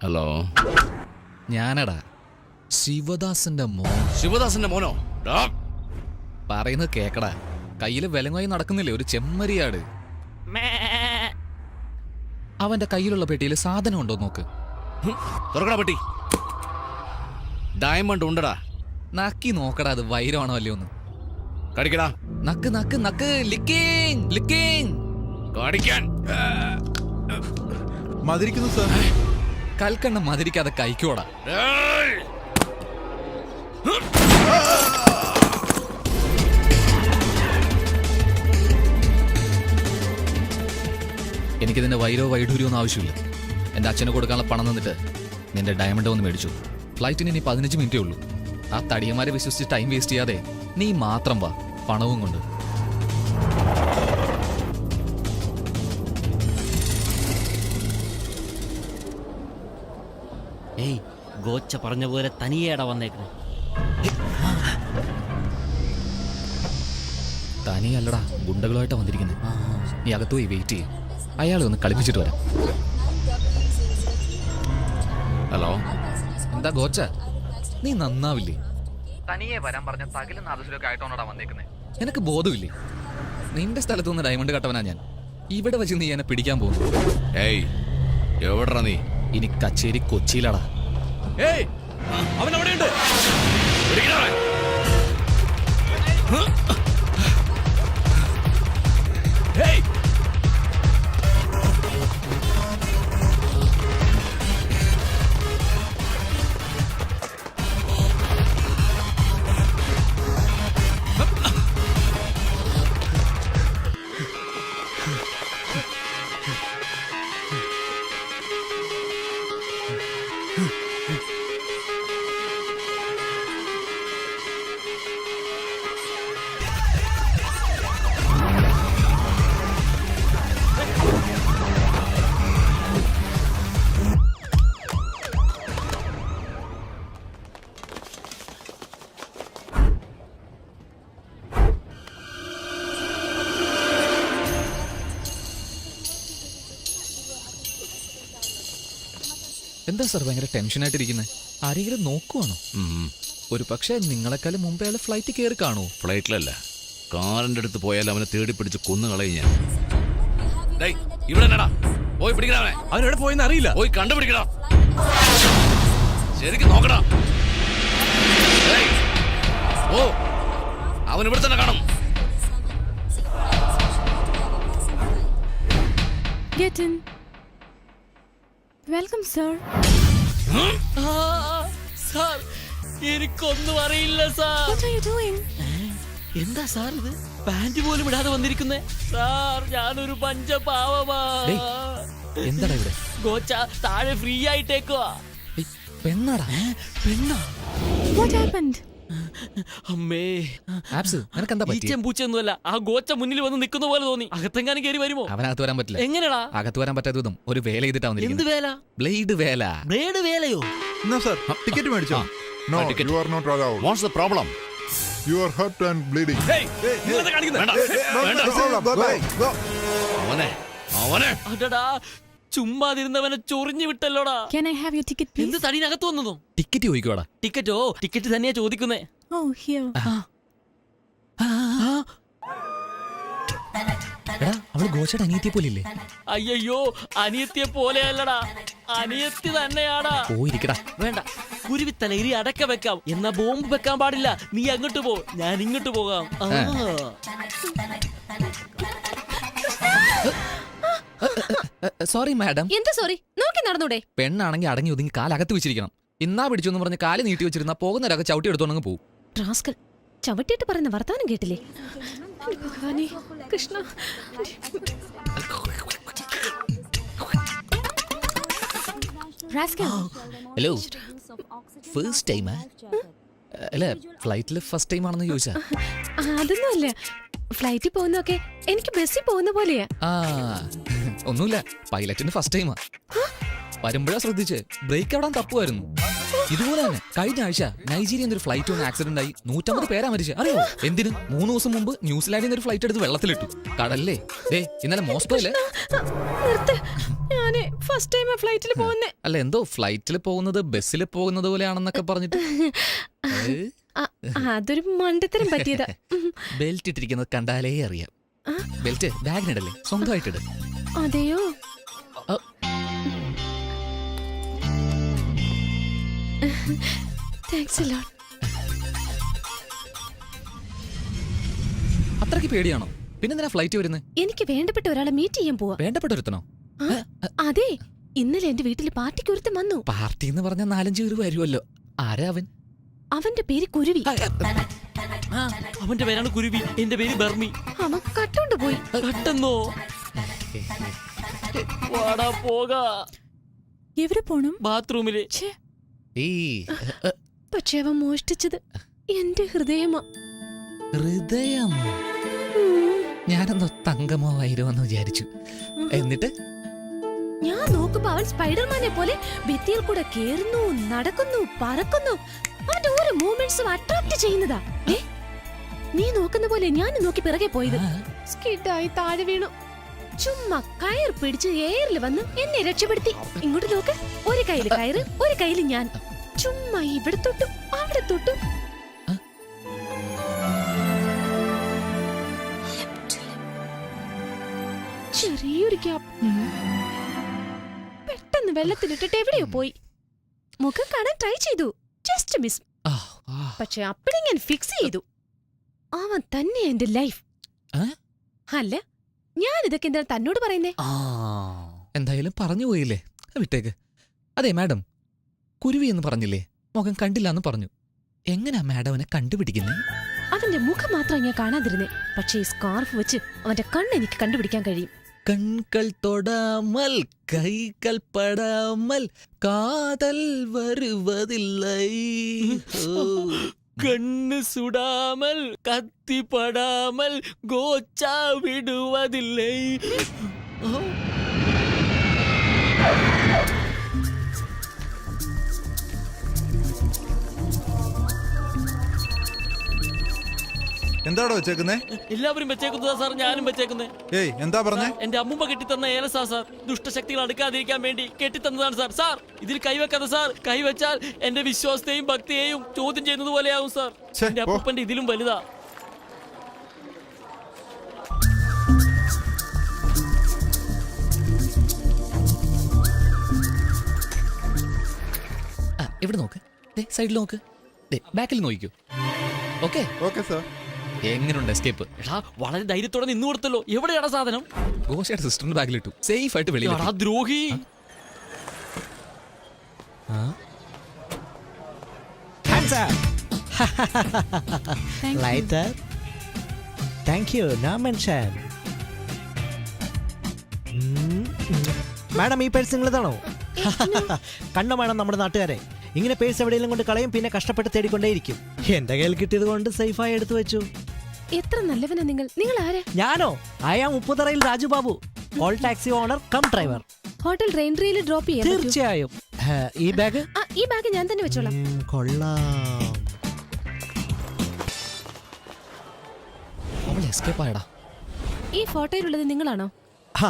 Hello, ഞാനടാ ശിവദാസന്റെ മോൻ. ശിവദാസന്റെ മോനോ? പറയുന്നത് കേക്കടാ. കയ്യില് വിലങ്ങായി നടക്കുന്നില്ലേ ഒരു ചെമ്മരിയാട്. അവന്റെ കയ്യിലുള്ള പെട്ടിയിൽ സാധനം ഉണ്ടോ നോക്ക്. തുറക്കടാ പെട്ടി. ഡയമണ്ട് ഉണ്ടടാ. നക്കി നോക്കടാ, അത് വൈരമാണോ അല്ലയോ ഒന്ന്. കടിക്കടാ. നക്ക് നക്ക് നക്ക്. ലിക്കിങ് ലിക്കിങ്. കടിക്കാൻ. മതിരിക്കുന്നു സാർ. കൽക്കണ്ണ മതിരിക്കാതെ കഴിക്കോടാ. എനിക്കിതിന്റെ വൈരോ വൈഡൂര്യോ ഒന്നും ആവശ്യമില്ല. എൻ്റെ അച്ഛന് കൊടുക്കാനുള്ള പണം തന്നിട്ട് നിന്റെ ഡയമണ്ട് ഒന്ന് മേടിച്ചു. ഫ്ലൈറ്റിന് ഇനി 15 മിനിറ്റേ ഉള്ളൂ. ആ തടിയന്മാരെ വിശ്വസിച്ച് ടൈം വേസ്റ്റ് ചെയ്യാതെ നീ മാത്രം വാ പണവും കൊണ്ട്. ഏയ്, ഗോച്ച പറഞ്ഞ പോലെ തനിയേടാ വന്നേക്കണേ. തനിയല്ലടാ, ഗുണ്ടകളുമായിട്ടാ വന്നിരിക്കുന്നത്. നീ അകത്ത് പോയി വെയിറ്റ് ചെയ്യും. അയാളെ ഒന്ന് കളിപ്പിച്ചിട്ട് വരാം. ഹലോ, എന്താ ഗോച്ച, നീ നന്നാവില്ലേ? തനിയെ വരാൻ പറഞ്ഞ തകിലും നാദസിലൊക്കെ ആയിട്ടോണോടാ വന്നേക്കുന്നത്. നിനക്ക് ബോധമില്ലേ? നിന്റെ സ്ഥലത്ത് നിന്ന് ഡയമണ്ട് കട്ടവനാ ഞാൻ. ഇവിടെ വെച്ച് നീ എന്നെ പിടിക്കാൻ പോകുന്നു. ഏയ് എവിടാ നീ? ഇനി കച്ചേരി കൊച്ചിയിലാടാ. ഏയ്, അവൻ അവിടെയുണ്ട്. ഏയ്, എന്താ സാർ ഭയങ്കര ടെൻഷനായിട്ടിരിക്കുന്നത്? ആരെങ്കിലും നോക്കുവാണോ? ഒരു പക്ഷേ നിങ്ങളെക്കാളും മുമ്പേ അയാൾ ഫ്ലൈറ്റ് കയറി കാണുമോ? ഫ്ലൈറ്റിലല്ല, കാറിന്റെ അടുത്ത് പോയാൽ അവനെ തേടി പിടിച്ച് കൊന്നു കളയും ഞാൻ. ഇവിടെ പോയി പിടിക്കണ. അവനെവിടെ പോയെന്ന് അറിയില്ല. പോയി കണ്ടുപിടിക്കണ. ശരിക്കും നോക്കടാ. ഓ, അവൻ ഇവിടെ തന്നെ കാണും. Get in. Welcome, sir. Sir, എനിക്കൊന്നും അറിയില്ല sir. What are you doing? എന്താ സാർ ഇത്? പാന്റ് പോലും ഇടാതെ വന്നിരിക്കുന്നേ. സാർ, ഞാനൊരു പഞ്ചപാവമാ. എന്താടാ ഇവിടെ? ഗോച്ച താഴെ ഫ്രീ ആയിട്ടേക്കുവാ. പെണ്ണാടാ. പെണ്ണാ? What happened? അമ്മേ, ആപ്സ്, നിനക്കെന്താ പറ്റി? പൂച്ചൊന്നുമല്ല, ആ ഗോച്ച മുന്നിൽ വന്ന് നിൽക്കുന്ന പോലെ തോന്നി. അകത്തെങ്ങാനും കയറി വരുമോ? അവനകത്ത് വരാൻ പറ്റില്ല. എങ്ങനെടാ അകത്ത് വരാൻ പറ്റാത്തതും ഒരു വേല ചെയ്തിട്ടാ എന്ത് വന്നിരിക്കുന്നത്. വേല? ബ്ലേഡ് വേല. ബ്ലേഡ് വേലയോ? എന്നാ സാർ ടിക്കറ്റ് മേടിച്ചോ? No, ticket. you are not allowed. What's the problem? You are hurt and bleeding. വേണ്ട, വേണ്ട. Go. അവനെ അവനെ അടടാ, ചുമ്മാതിരുന്നവനെ ചൊറിഞ്ഞു വിട്ടല്ലോടാ. Can I have your ticket, please? എന്ത് തടീനകത്ത് വന്നതോ? ടിക്കറ്റ് ചോദിക്കുവാടാ. ടിക്കറ്റോ? ടിക്കറ്റ് തന്നെയാ ചോദിക്കുന്നേ. Oh, here. എടാ, അവള് ഗോച്ചയുടെ അനിയത്തിയെ പോലില്ലേ? അയ്യോ, അനിയത്തിയെ പോലെയല്ലടാ, അനിയത്തി തന്നെയാടാ. പോയിരിക്കടാ. വേണ്ട, കുരുവിത്തലയിരി അടക്ക വെക്കാം, എന്നാ ബോംബ് വെക്കാൻ പാടില്ല. നീ അങ്ങോട്ട് പോ, ഞാൻ ഇങ്ങോട്ട് പോകാം. Sorry madam. എന്താ സോറി? നോക്കി നടന്നൂടെ? പെണ്ണാണെങ്കിൽ അടങ്ങി ഒതുങ്ങി കാലകത്ത് വെച്ചിരിക്കണം. ഇന്നാ പിടിച്ചെന്ന് പറഞ്ഞ് കാല് നീട്ടി വെച്ചിരുന്ന പോകുന്നവരൊക്കെ ചവിട്ടി എടുത്തോണ്ടങ്ങ് പോകും. റാസ്കൽ, ചവിട്ടിയിട്ട് പറയുന്ന വർത്താനം കേട്ടില്ലേ? ഭഗവാനേ, കൃഷ്ണ. റാസ്കൽ. ഹലോ, ഫസ്റ്റ് ടൈമാ? അല്ല, ഫ്ലൈറ്റിൽ ഫസ്റ്റ് ടൈം ആണെന്ന് ചോദിച്ചാ. അതൊന്നുമല്ല, ഫ്ലൈറ്റിൽ പോകുന്നൊക്കെ എനിക്ക് ബസ്സിൽ പോകുന്ന പോലെയാ. ആ, ഒന്നുമില്ല, പൈലറ്റിന് ഫസ്റ്റ് ടൈമാ. വരുമ്പോഴാ ശ്രദ്ധിച്ച് ബ്രേക്ക് എവിടാൻ തപ്പുമായിരുന്നു. ഇതുപോലെ തന്നെ കഴിഞ്ഞ ആഴ്ച നൈജീരിയ ഒരു ഫ്ലൈറ്റ് ഒന്ന് ആക്സിഡന്റ് ആയി 150 പേരാ മരിച്ചു. അറിയോ എന്തിന്? 3 ദിവസം മുമ്പ് ന്യൂസിലാൻഡിൽ നിന്ന് ഒരു ഫ്ലൈറ്റ് എടുത്ത് വെള്ളത്തിലിട്ടു. കടല്ലേ. ഇന്നലെ മോസ്കോയില്. നിർത്ത്, ഞാന് ഫസ്റ്റ് ടൈം ഫ്ലൈറ്റിൽ പോകുന്നേ. അല്ല എന്തോ ഫ്ലൈറ്റിൽ പോകുന്നത് ബസ്സിൽ പോകുന്നത് പോലെയാണെന്നൊക്കെ പറഞ്ഞിട്ട് അതൊരു മണ്ടത്തരം പറ്റിയതാ. ബെൽറ്റ് ഇട്ടിരിക്കുന്നത് കണ്ടാലേ അറിയാം. ബെൽറ്റ് ബാഗിനിടല്ലേ, സ്വന്തമായിട്ടിട്. അതെയോ? Thanks a lot. അത്രയ്ക്ക് പേടിയാണോ? പിന്നെന്തിനാ ഫ്ലൈറ്റ് വരുന്നത്? എനിക്ക് വേണ്ടപ്പെട്ട ഒരാളെ മീറ്റ് ചെയ്യാൻ പോവാ. വേണ്ടപ്പെട്ടൊരുത്തനോ? അതെ, ഇന്നലെ എന്റെ വീട്ടിൽ പാർട്ടിക്ക് ഒരുത്തൻ വന്നു. പാർട്ടി എന്ന് പറഞ്ഞാൽ 4-5 പേര് വരുമല്ലോ. ആരാ അവൻ? അവന്റെ പേര് കുരുവി. അവന്റെ പേരാണ് കുരുവി, എന്റെ പേര് ബർമി. അവൻ കട്ടോണ്ട് പോയി. കട്ടെന്നോ? വാടാ പോകാ. എവിടെ പോണം? ബാത്റൂമില്. പക്ഷെ അവൻ മോഷ്ടിച്ചത് എന്റെ ഹൃദയമാ. ഹൃദയം? ഞാനെന്തോ തങ്കമോ വൈരോ എന്ന് വിചാരിച്ചു. എന്നിട്ട് ഞാൻ നോക്കുമ്പോ അവൻ സ്പൈഡർമാനെ പോലെ ഭിത്തിയിൽ കൂടെ കേറുന്നു, നടക്കുന്നു, പറക്കുന്നു. അവന്റെ ഓരോ മൂവ്മെന്റ്സും അട്രാക്ട് ചെയ്യുന്നതാ. നീ നോക്കുന്ന പോലെ ഞാൻ നോക്കി പിറകെ പോയത്. സ്കിഡായി താഴെ വീണു. ചുമ്മാ കയർ പിടിച്ച് എയറിൽ വന്ന് എന്നെ രക്ഷപ്പെടുത്തി. ഇങ്ങോട്ട് നോക്ക്, ഒരു കയ്യില് കയറ്, ഒരു കയ്യില് ഞാൻ. ചുമ്മാ ഇവിടെ തൊട്ടു അവിടെ തൊട്ടു. ചെറിയൊരു ഗ്യാപ്പ്. പെട്ടെന്ന് വെള്ളത്തിലിട്ടിട്ട് എവിടെയോ പോയി. മുഖം കാണാൻ ട്രൈ ചെയ്തു, ജസ്റ്റ് മിസ്. പക്ഷെ അപ്പഴേ ഞാൻ ഫിക്സ് ചെയ്തു, അവൻ തന്നെ എന്റെ ലൈഫ്. അല്ല, ഞാൻ ഇതൊക്കെ എന്താ തന്നോട് പറയുന്നേ? എന്തായാലും പറഞ്ഞു പോയില്ലേ, വിട്ടേക്ക്. അതെ മാഡം, കുരുവി എന്ന് പറഞ്ഞില്ലേ, മുഖം കണ്ടില്ല എന്ന് പറഞ്ഞു. എങ്ങനെയാ മാഡം അവനെ കണ്ടുപിടിക്കുന്നേ? അവന്റെ മുഖം മാത്രം ഞാൻ കാണാതിരുന്നേ. പക്ഷേ ഈ സ്കാർഫ് വെച്ച് അവന്റെ കണ്ണ് എനിക്ക് കണ്ടുപിടിക്കാൻ കഴിയും. കൺകൾ തൊടാമൽ കൈകൾ പടാമൽ കാതൽ വരുവതില്ലേ. കണ്ണ് സുടാമൽ കത്തി പടാമൽ ഗോച്ച വിടുവതില്ലേ. എന്താടോ വെച്ചേക്കുന്നേ? എല്ലാവരും വെച്ചേക്കുന്നതാ സാർ, ഞാനും വെച്ചേക്കുന്നേ. ഏയ് എന്താ പറഞ്ഞേ? എന്റെ അമ്മൂമ്മ കെട്ടിത്തന്ന ഏലസാ സാർ. ദുഷ്ടശക്തികൾ അടുക്കാതിരിക്കാൻ വേണ്ടി കെട്ടിത്തന്നതാണ് സാർ. സാർ ഇതിൽ കൈവെക്കാതെ സാർ. കൈവച്ചാൽ എന്റെ വിശ്വാസത്തെയും ഭക്തിയെയും ചോദ്യം ചെയ്യുന്നത് പോലെയാവും സാർ. ഛെ, എന്റെ അപ്പൂപ്പന്റെ ഇതിലും വലുതാ. ഇവിടെ നോക്ക്, സൈഡിൽ നോക്ക്, ബാക്കിൽ നോക്കിക്കോ. Okay okay sir. എങ്ങനെയുണ്ട് എസ്കേപ്പ്? എടാ വളരെ ധൈര്യത്തോടെ നിന്ന് കൊടുത്തല്ലോ. എവിടെയാടാ സാധനം? ഗോശയുടെ സിസ്റ്ററിന്റെ ബാഗിലിട്ടു, സേഫ് ആയിട്ട് വെളിയിൽ. എടാ ദ്രോഹി. Lighter. Thank you. No mention. Madam, ഈ പേഴ്സ് നിങ്ങളതാണോ? കണ്ടോ മാഡം, നമ്മുടെ നാട്ടുകാരെ ഇങ്ങനെ പേഴ്സ് എവിടെയെങ്കിലും കൊണ്ട് കളയും, പിന്നെ കഷ്ടപ്പെട്ട് തേടിക്കൊണ്ടേയിരിക്കും. എന്റെ കയ്യിൽ കിട്ടിയത് കൊണ്ട് സേഫായി എടുത്തു വെച്ചു. എത്ര നല്ലവനാ നിങ്ങൾ. നിങ്ങൾ ആരാ? ഞാനോ? അയാം ഉപ്പുതറയിൽ Raju Babu, all taxi owner cum driver. Hotel റെയിൻട്രിയിൽ ഡ്രോപ്പ് ചെയ്യാൻ പറ്റുമോ? തീർച്ചയായും. ഈ ബാഗ്? ഈ ബാഗ് ഞാൻ തന്നെ വെച്ചോളാം. കൊള്ളാം. അവൾ എസ്കേപ്പ് ആയടാ. ഈ ഫോട്ടോയിലുള്ളത് നിങ്ങളാണോ?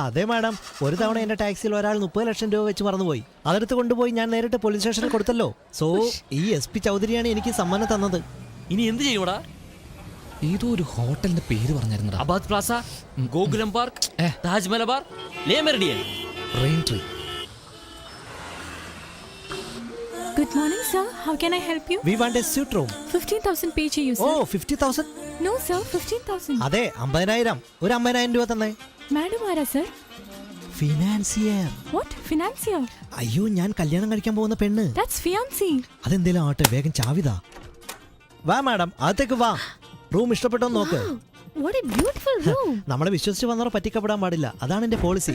അതെ മാഡം, ഒരു തവണ എന്റെ ടാക്സിയിൽ ഒരാൾ 30 ലക്ഷം രൂപ വെച്ച് മറന്നുപോയി. അതെടുത്ത് കൊണ്ടുപോയി ഞാൻ നേരിട്ട് പോലീസ് സ്റ്റേഷനിൽ കൊടുത്തല്ലോ. സോ ഈ SP ചൗധരിയാണ് എനിക്ക് സമ്മാനം തന്നത്. ഇനി എന്ത് ചെയ്യൂടാ? ഏതോ ഒരു ഹോട്ടലിന്റെ പേര് പറഞ്ഞിരുന്നടാ. Abad Plaza, Gokulam Park, Taj Malabar, Le Meridien. Raintree. Good morning, sir. How can I help you? We want a suite room. 15,000 pay to you, sir. Oh, 50,000? No, sir. 15,000. അതെ, 50,000. ഒരു 50,000 രൂപ തന്നെ. Madam, ആരാ sir? ഫിനാൻസിയർ. What? Financier? അയ്യോ, ഞാൻ കല്യാണം കഴിക്കാൻ പോകുന്ന പെണ്ണ്. That's fiancé. അതെന്തേലും ആട്ടെ, വേഗം ചാവിതാ. വാ മാഡം, അകത്തേക്ക് വാ. റൂം ഇഷ്ടപ്പെട്ടോ നോക്ക്. What a beautiful room. നമ്മളെ വിശ്വസിച്ച് വന്നവർ പറ്റിക്കപ്പെടാൻ പാടില്ല, അതാണ് എന്റെ പോളിസി.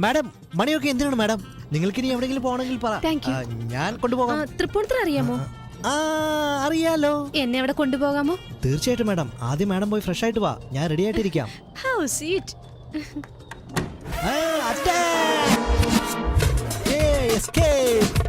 മാഡം, മണിയൊക്കെ എന്തിനാണ് മാഡം? നിങ്ങൾക്ക് ഇനി എവിടെയെങ്കിലും പോകണമെങ്കിൽ പറ, Thank you. ഞാൻ കൊണ്ടുപോകാം. തൃപ്പൂണിത്തുറ അറിയാമോ? അറിയാലോ. എന്നെ അവിടെ കൊണ്ടുപോകാമോ? തീർച്ചയായിട്ടും മാഡം. ആദ്യം മാഡം പോയി ഫ്രഷ് ആയിട്ട് വാ, ഞാൻ ready ആയിട്ടിരിക്കാം. How sweet. Attack! Yay, escape!